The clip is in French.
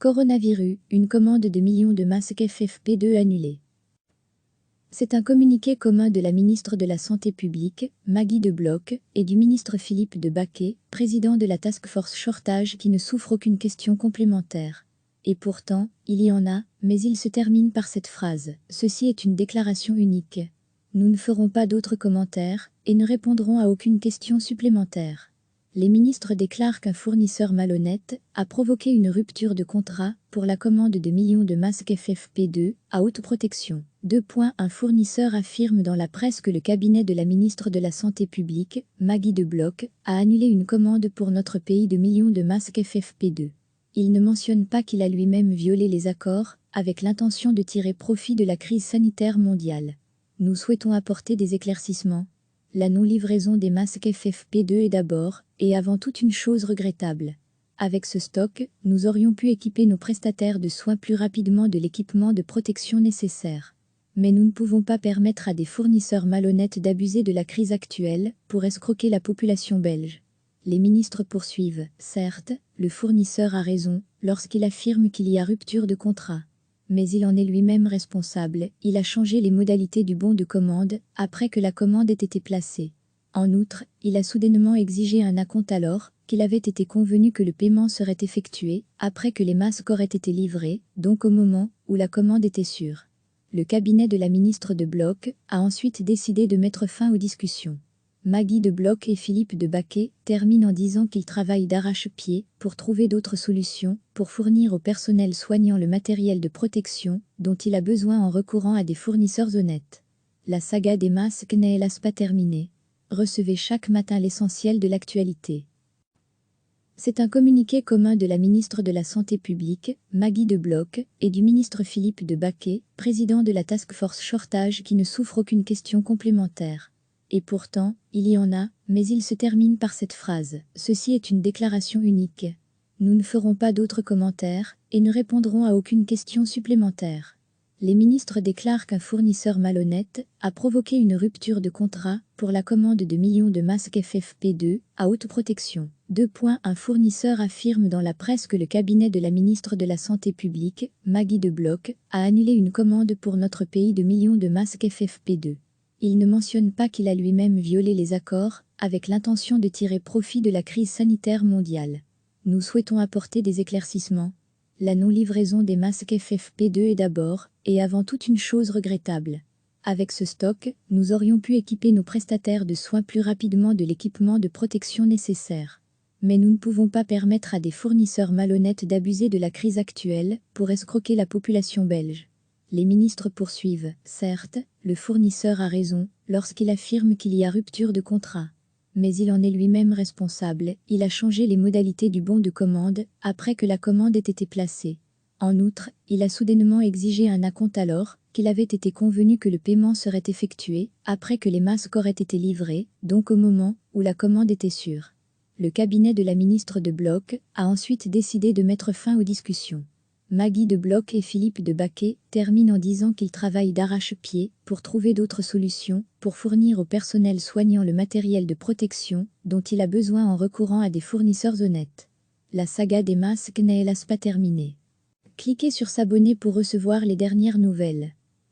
Coronavirus, une commande de millions de masques FFP2 annulée. C'est un communiqué commun de la ministre de la Santé publique, Maggie De Bloch, et du ministre Philippe de Baquet, président de la Task Force Shortage qui ne souffre aucune question complémentaire. Et pourtant, il y en a, mais il se termine par cette phrase « Ceci est une déclaration unique. Nous ne ferons pas d'autres commentaires et ne répondrons à aucune question supplémentaire. » Les ministres déclarent qu'un fournisseur malhonnête a provoqué une rupture de contrat pour la commande de millions de masques FFP2 à haute protection. Un fournisseur affirme dans la presse que le cabinet de la ministre de la Santé publique, Maggie De Bloch, a annulé une commande pour notre pays de millions de masques FFP2. Il ne mentionne pas qu'il a lui-même violé les accords avec l'intention de tirer profit de la crise sanitaire mondiale. Nous souhaitons apporter des éclaircissements. La non-livraison des masques FFP2 est d'abord et avant toute une chose regrettable. Avec ce stock, nous aurions pu équiper nos prestataires de soins plus rapidement de l'équipement de protection nécessaire. Mais nous ne pouvons pas permettre à des fournisseurs malhonnêtes d'abuser de la crise actuelle pour escroquer la population belge. Les ministres poursuivent, certes, le fournisseur a raison lorsqu'il affirme qu'il y a rupture de contrat. Mais il en est lui-même responsable, il a changé les modalités du bon de commande après que la commande ait été placée. En outre, il a soudainement exigé un acompte alors qu'il avait été convenu que le paiement serait effectué après que les masques auraient été livrés, donc au moment où la commande était sûre. Le cabinet de la ministre De Bloch a ensuite décidé de mettre fin aux discussions. Maggie De Bloch et Philippe de Baquet terminent en disant qu'ils travaillent d'arrache-pied pour trouver d'autres solutions pour fournir au personnel soignant le matériel de protection dont il a besoin en recourant à des fournisseurs honnêtes. La saga des masques n'est hélas pas terminée. Recevez chaque matin l'essentiel de l'actualité. C'est un communiqué commun de la ministre de la Santé publique, Maggie De Bloch, et du ministre Philippe de Baquet, président de la Task Force Shortage qui ne souffre aucune question complémentaire. Et pourtant, il y en a, mais il se termine par cette phrase « Ceci est une déclaration unique. Nous ne ferons pas d'autres commentaires et ne répondrons à aucune question supplémentaire. » Les ministres déclarent qu'un fournisseur malhonnête a provoqué une rupture de contrat pour la commande de millions de masques FFP2 à haute protection. Un fournisseur affirme dans la presse que le cabinet de la ministre de la Santé publique, Maggie De Bloch, a annulé une commande pour notre pays de millions de masques FFP2. Il ne mentionne pas qu'il a lui-même violé les accords avec l'intention de tirer profit de la crise sanitaire mondiale. Nous souhaitons apporter des éclaircissements. La non-livraison des masques FFP2 est d'abord et avant toute une chose regrettable. Avec ce stock, nous aurions pu équiper nos prestataires de soins plus rapidement de l'équipement de protection nécessaire. Mais nous ne pouvons pas permettre à des fournisseurs malhonnêtes d'abuser de la crise actuelle pour escroquer la population belge. Les ministres poursuivent, certes, le fournisseur a raison lorsqu'il affirme qu'il y a rupture de contrat. Mais il en est lui-même responsable, il a changé les modalités du bon de commande après que la commande ait été placée. En outre, il a soudainement exigé un acompte alors qu'il avait été convenu que le paiement serait effectué après que les masques auraient été livrés, donc au moment où la commande était sûre. Le cabinet de la ministre De Bloch a ensuite décidé de mettre fin aux discussions. Maggie De Bloch et Philippe de Baquet terminent en disant qu'ils travaillent d'arrache-pied pour trouver d'autres solutions pour fournir au personnel soignant le matériel de protection dont il a besoin en recourant à des fournisseurs honnêtes. La saga des masques n'est hélas pas terminée. Cliquez sur s'abonner pour recevoir les dernières nouvelles.